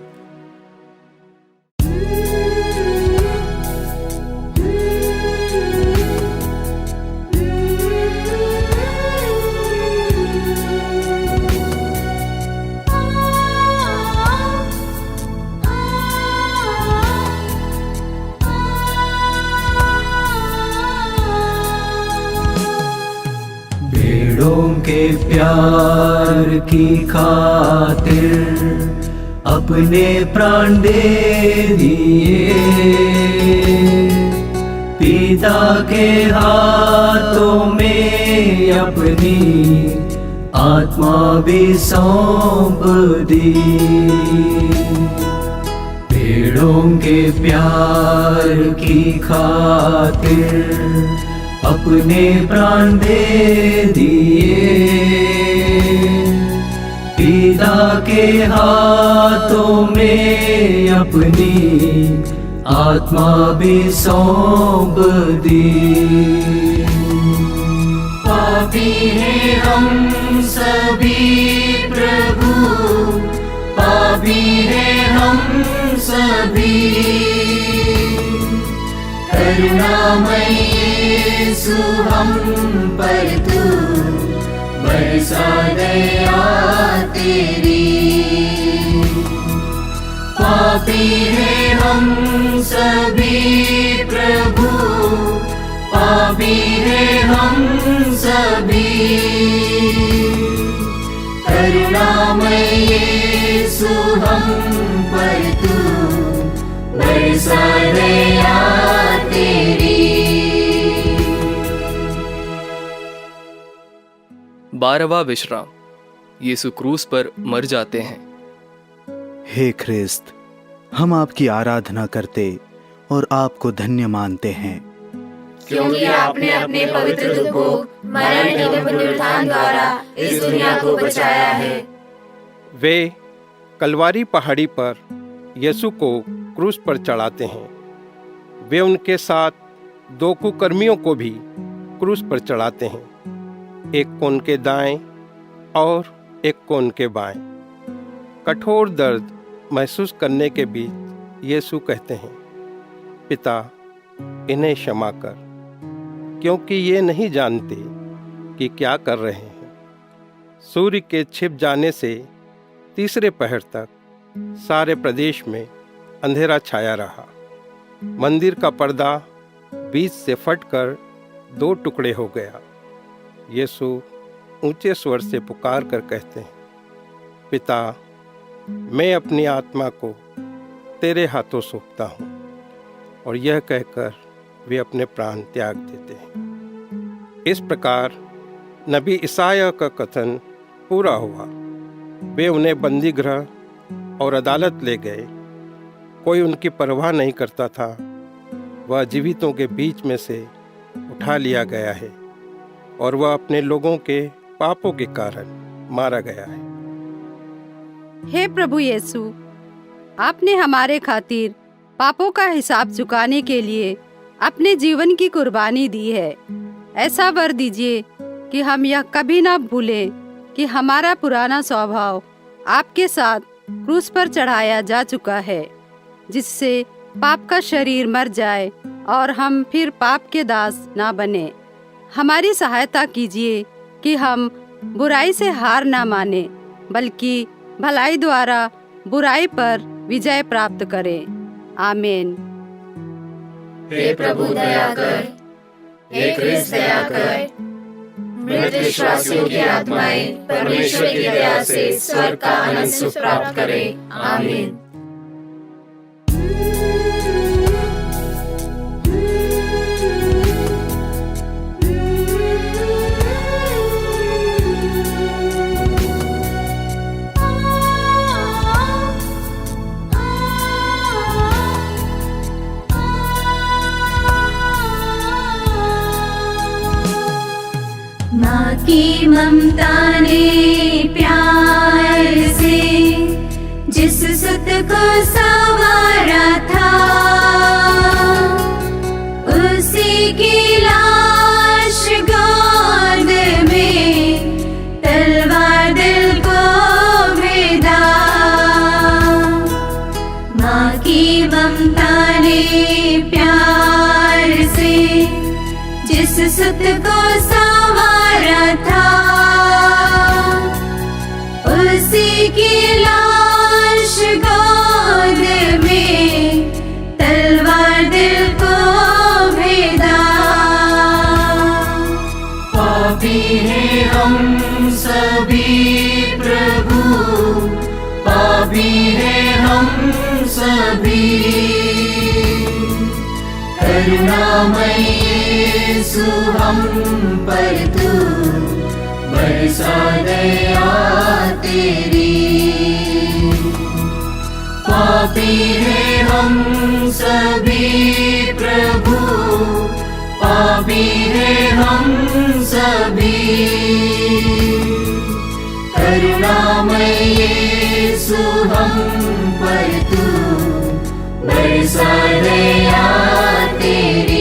S8: भेड़ों के प्यार की खातिर अपने प्राण दे दिए, पिता के हाथों में अपनी आत्मा भी सौंप दी। भेड़ों के प्यार की खातिर अपने प्राण दे दिए, पिता के हाथों में अपनी आत्मा भी सौंप दी। पापी हैं हम सभी प्रभु, पापी हैं हम सभी। करुणामय यीशु हम पर तू बरसा दया तेरी। पापी हैं हम सभी प्रभु, पापी हैं हम सभी। करुणामय यीशु हम पर तू बरसा दया तेरी।
S4: 12वां विश्राम। यीशु क्रूस पर मर जाते हैं।
S5: हे ख्रिस्त, हम आपकी आराधना करते और आपको धन्य मानते हैं,
S2: क्योंकि आपने अपने पवित्र दुख को मरण एवं पुनरुत्थान द्वारा इस दुनिया को बचाया है।
S6: वे कलवारी पहाड़ी पर यीशु को क्रूस पर चढ़ाते हैं। वे उनके साथ 2 कुकर्मियों को भी क्रूस पर चढ़ाते हैं, एक को उनके दाएं और एक को उनके बाएं। कठोर दर्द महसूस करने के बीच यीशु कहते हैं, पिता, इन्हें क्षमा कर, क्योंकि ये नहीं जानते कि क्या कर रहे हैं। सूर्य के छिप जाने से तीसरे पहर तक सारे प्रदेश में अंधेरा छाया रहा। मंदिर का पर्दा बीच से फटकर 2 टुकड़े हो गया। यीशु ऊंचे स्वर से पुकार कर कहते हैं, पिता, मैं अपनी आत्मा को तेरे हाथों सौंपता हूँ। और यह कहकर वे अपने प्राण त्याग देते हैं। इस प्रकार नबी ईसाया का कथन पूरा हुआ। वे उन्हें बंदी गृह और अदालत ले गए। कोई उनकी परवाह नहीं करता था। वह जीवितों के बीच में से उठा लिया गया है और वह अपने लोगों के पापों के कारण मारा गया है।
S15: हे प्रभु यीशु, आपने हमारे खातिर पापों का हिसाब चुकाने के लिए अपने जीवन की कुर्बानी दी है। ऐसा वर दीजिए कि हम यह कभी ना भूलें कि हमारा पुराना स्वभाव आपके साथ क्रूस पर चढ़ाया जा चुका है, जिससे पाप का शरीर मर जाए और हम फिर पाप के दास ना बने। हमारी सहायता कीजिए कि हम बुराई से हार ना माने, बल्कि भलाई द्वारा बुराई पर विजय प्राप्त करें। आमीन।
S2: हे प्रभु दया कर, हे ख्रिस्त दया कर। मृत विश्वासियों की आत्माएं परमेश्वर की दया से स्वर्ग का आनंद सुख प्राप्त करें। आमीन।
S3: माँ की ममता ने प्यार से जिस सुत को संवारा था, उसी की लाश गोद में तलवार दिल को भेदा। माँ की ममता ने प्यार से जिस सुत को संवारा था, उसी की लाश गोद में तलवार दिल को भेदा।
S8: पापी हैं हम सभी प्रभु, पापी हैं हम सभी। करुणामय यीशु हम पर तू बरसा दया तेरी। पापी हैं हम सभी प्रभु, पापी हैं हम सभी। करुणामय यीशु हम पर तू बरसा दया तेरी।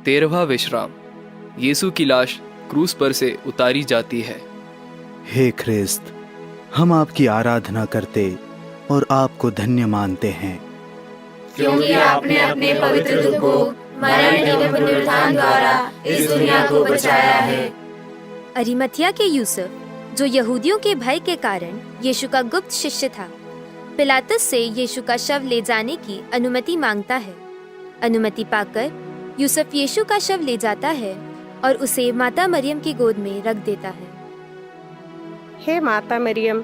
S4: 13वां विश्राम। यीशु की लाश क्रूस पर से उतारी जाती है।
S5: हे ख्रिस्त, हम आपकी आराधना करते और आपको धन्य मानते हैं,
S2: क्योंकि आपने अपने पवित्र दुख को मरण एवं पुनरुत्थान द्वारा इस दुनिया को बचाया है।
S7: अरिमथिया के यूसुफ, जो यहूदियों के भय के कारण यीशु का गुप्त शिष्य था, पिलातस से यीशु का शव ले जाने की अनुमति मांगता है। अनुमति पाकर यूसुफ यीशु का शव ले जाता है और उसे माता मरियम की गोद में रख देता है।
S1: हे माता मरियम,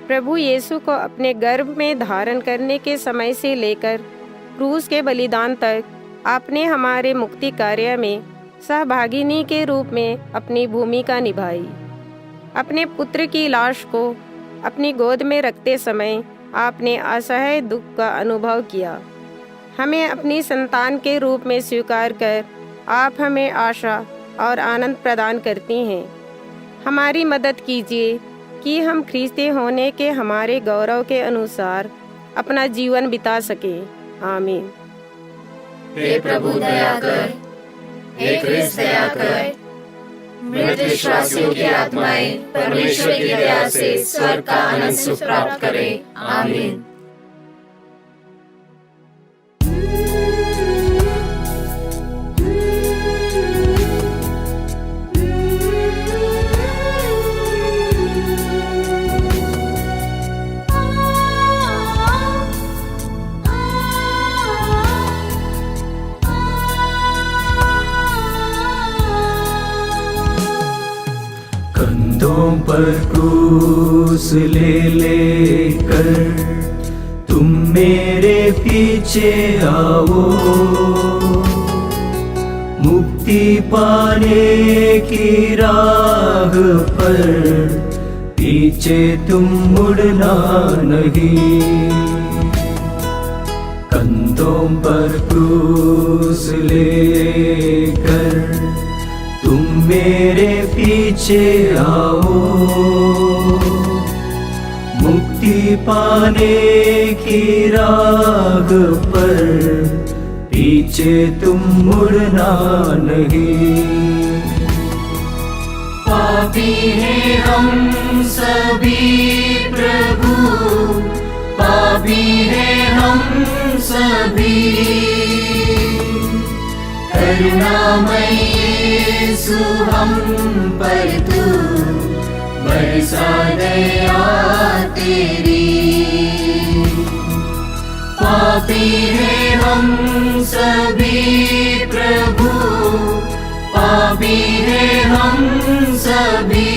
S1: प्रभु यीशु को अपने गर्भ में धारण करने के समय से लेकर क्रूस के बलिदान तक आपने हमारे मुक्ति कार्य में सहभागिनी के रूप में अपनी भूमिका निभाई। अपने पुत्र की लाश को अपनी गोद में रखते समय आपने असह्य दुख का अनुभव किया। हमें अपनी संतान के रूप में स्वीकार कर आप हमें आशा और आनंद प्रदान करती हैं। हमारी मदद कीजिए कि हम ख्रीस्ती होने के हमारे गौरव के अनुसार अपना जीवन बिता सकें। आमीन।
S2: हे प्रभु दया कर, हे ख्रिस्त दया कर। मृत विश्वासियों की आत्माएं परमेश्वर की दया से स्वर्ग का आनंद सुख प्राप्त करें। आमीन।
S8: कंधों पर क्रूस ले लेकर तुम मेरे पीछे आओ, मुक्ति पाने की राह पर पीछे तुम मुड़ना नहीं। कंधों पर क्रूस लेकर तुम मेरे पीछे आओ, मुक्ति पाने की राह पर पीछे तुम मुड़ना नहीं।
S2: पापी हैं हम सभी प्रभु, पापी हैं हम सभी, करुणामय यीशु हम पर तू बरसा दया तेरी। पापी हैं हम सभी प्रभु, पापी हैं हम सभी,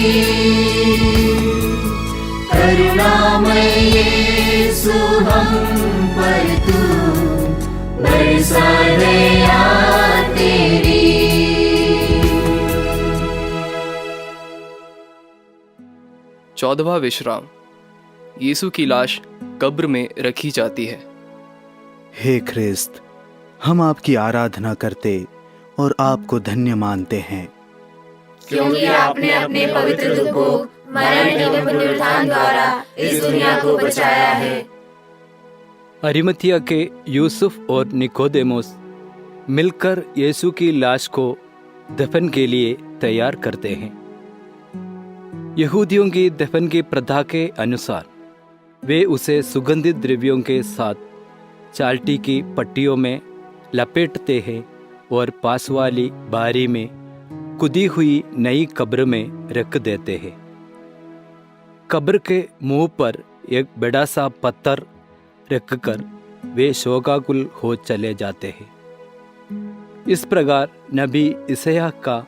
S2: करुणामय यीशु हम पर तू बरसा दया तेरी।
S4: चौदहवां विश्राम। यीशु की लाश कब्र में रखी जाती है।
S5: हे ख्रिस्त, हम आपकी आराधना करते और आपको धन्य मानते हैं,
S2: क्योंकि आपने अपने पवित्र दुख को मरण एवं पुनरुत्थान द्वारा इस दुनिया को बचाया है।
S10: अरिमथिया के यूसुफ और निकोदेमोस मिलकर यीशु की लाश को दफन के लिए तैयार करते हैं। यहूदियों की दफन की प्रथा के अनुसार वे उसे सुगंधित द्रव्यों के साथ चाल्टी की पट्टियों में लपेटते हैं और पास वाली बारी में कुदी हुई नई कब्र में रख देते हैं। कब्र के मुंह पर एक बड़ा सा पत्थर रखकर वे शोकाकुल हो चले जाते हैं। इस प्रकार नबी इसयाह का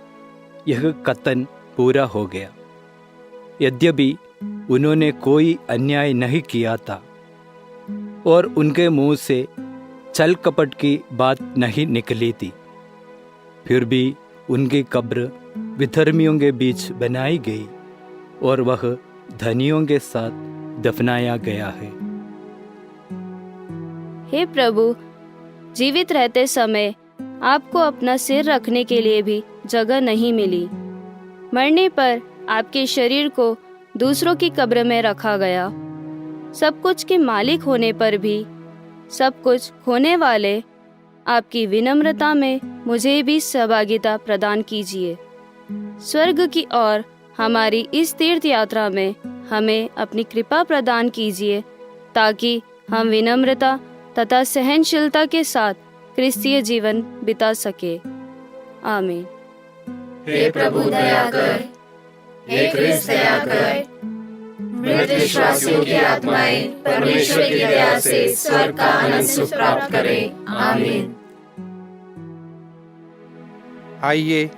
S10: यह कथन पूरा हो गया। यद्यपि उन्होंने कोई अन्याय नहीं किया था और उनके मुंह से छल कपट की बात नहीं निकली थी, फिर भी उनकी कब्र विधर्मियों के बीच बनाई गई और वह धनियों के साथ दफनाया गया है।
S11: हे प्रभु, जीवित रहते समय आपको अपना सिर रखने के लिए भी जगह नहीं मिली। मरने पर आपके शरीर को दूसरों की कब्र में रखा गया। सब कुछ के मालिक होने पर भी सब कुछ खोने वाले आपकी विनम्रता में मुझे भी सहभागिता प्रदान कीजिए। स्वर्ग की ओर हमारी इस तीर्थ यात्रा में हमें अपनी कृपा प्रदान कीजिए, ताकि हम विनम्रता तथा सहनशीलता के साथ क्रिस्तीय जीवन बिता सके। आमीन।
S2: हे प्रभु दया कर, हे ख्रिस्त दया कर। मृत विश्वासियों की आत्माएं परमेश्वर की दया से स्वर्ग का आनंद सुख प्राप्त करें। आमीन।
S6: आइए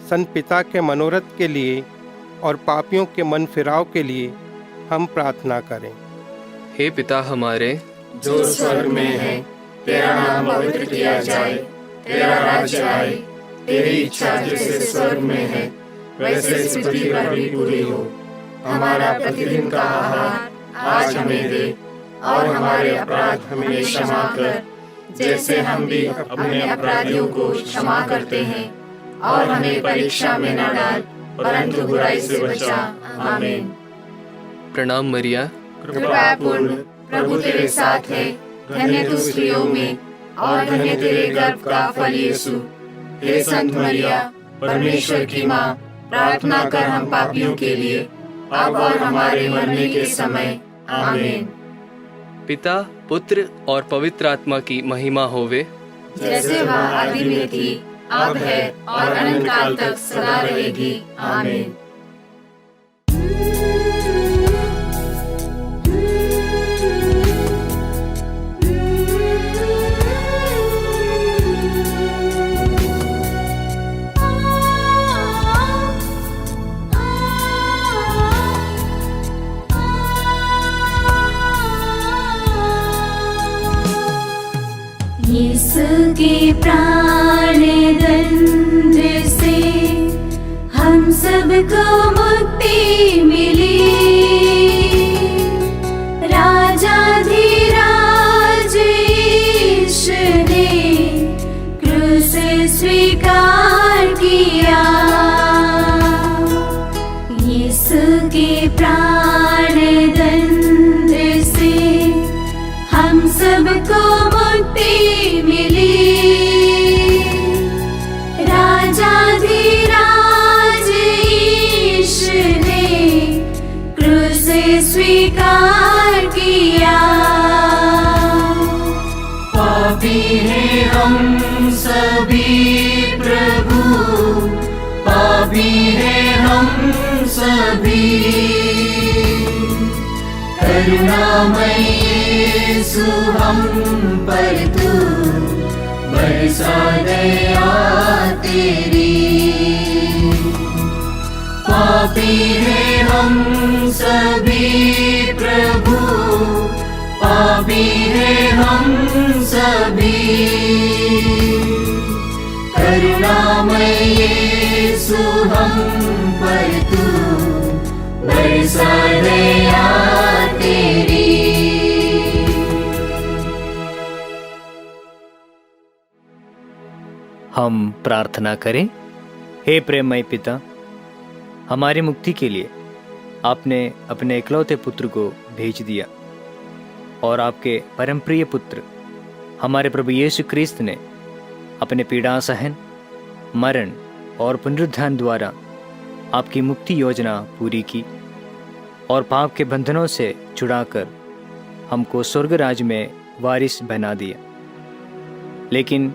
S6: संत पिता के मनोरथ के लिए और पापियों के मन फिराव के लिए हम प्रार्थना करें।
S4: हे पिता हमारे
S2: जो स्वर्ग में है, तेरा नाम पवित्र किया जाए, तेरा राज्य आए, तेरी इच्छा जैसे स्वर्ग में है वैसे इस पृथ्वी पर भी पूरी हो। हमारा प्रतिदिन का आहार आज हमें दे और हमारे अपराध हमें क्षमा कर, जैसे हम भी अपने अपराधियों को क्षमा करते हैं, और हमें परीक्षा में न डाल, परंतु बुराई से बचा। आमीन।
S4: प्रणाम मरिया,
S2: कृपा पूर्ण, प्रभु तेरे साथ है, धन्य तू स्त्रियों में, और धन्य तेरे गर्भ का फल यीशु। हे संत मरिया, परमेश्वर की माँ, प्रार्थना कर हम पापियों के लिए, अब और हमारे मरने के समय। आमीन।
S4: पिता, पुत्र और पवित्र आत्मा की महिमा होवे,
S2: जैसे वह आदि में थी, अब है और अनंत काल तक सदा रहेगी। आमीन।
S3: यीशु के प्राण दंड से हम सबको मुक्ति मिली। राजाधिराज यीशु ने क्रूस स्वीकार किया। यीशु के प्राण दंड से हम सबको मुक्ति मिली। राजाधिराज यीशु ने क्रूस स्वीकार किया।
S8: पापी हैं हम सभी प्रभु, पापी हैं हम सभी। करुणामय यीशु हम पर तू बरसा दया तेरी। पापी हैं हम सभी प्रभु, पापी हैं हम सभी। करुणामय यीशु हम पर तू बरसा दया तेरी।
S10: हम प्रार्थना करें। हे प्रेममय पिता, हमारी मुक्ति के लिए आपने अपने इकलौते पुत्र को भेज दिया, और आपके परम प्रिय पुत्र हमारे प्रभु यीशु क्रिस्त ने अपने पीड़ा सहन, मरण और पुनरुत्थान द्वारा आपकी मुक्ति योजना पूरी की, और पाप के बंधनों से छुड़ाकर हमको स्वर्ग राज में वारिस बना दिया। लेकिन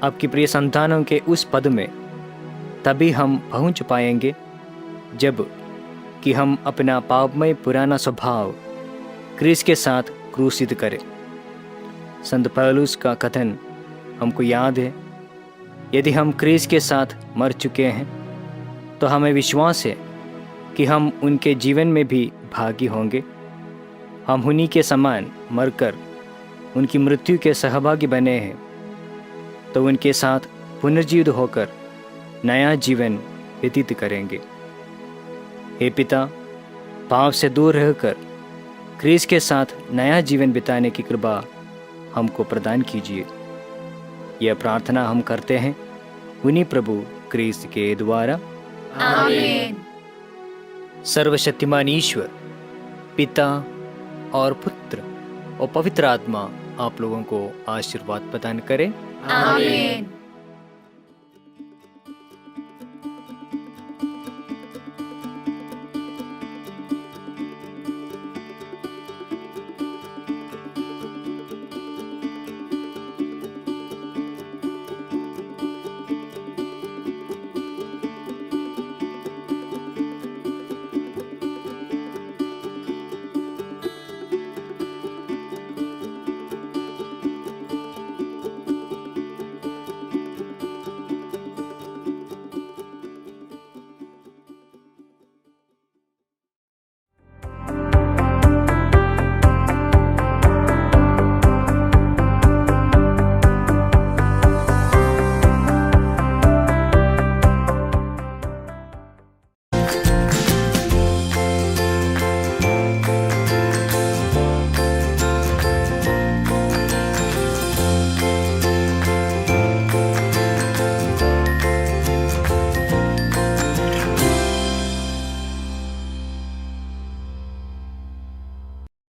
S10: आपकी प्रिय संतानों के उस पद में तभी हम पहुंच पाएंगे जब कि हम अपना पापमय पुराना स्वभाव क्रिस्त के साथ क्रूसित करें। संत पौलुस का कथन हमको याद है, यदि हम क्रिस्त के साथ मर चुके हैं तो हमें विश्वास है कि हम उनके जीवन में भी भागी होंगे। हम उन्हीं के समान मरकर उनकी मृत्यु के सहभागी बने हैं, तो उनके साथ पुनर्जीवित होकर नया जीवन व्यतीत करेंगे। हे पिता, पाप से दूर रहकर क्रिस्त के साथ नया जीवन बिताने की कृपा हमको प्रदान कीजिए। यह प्रार्थना हम करते हैं उन्हीं प्रभु क्रिस्त के द्वारा।
S2: आमीन।
S10: सर्वशक्तिमान ईश्वर, पिता और पुत्र और पवित्र आत्मा आप लोगों को आशीर्वाद प्रदान करें।
S2: आमीन।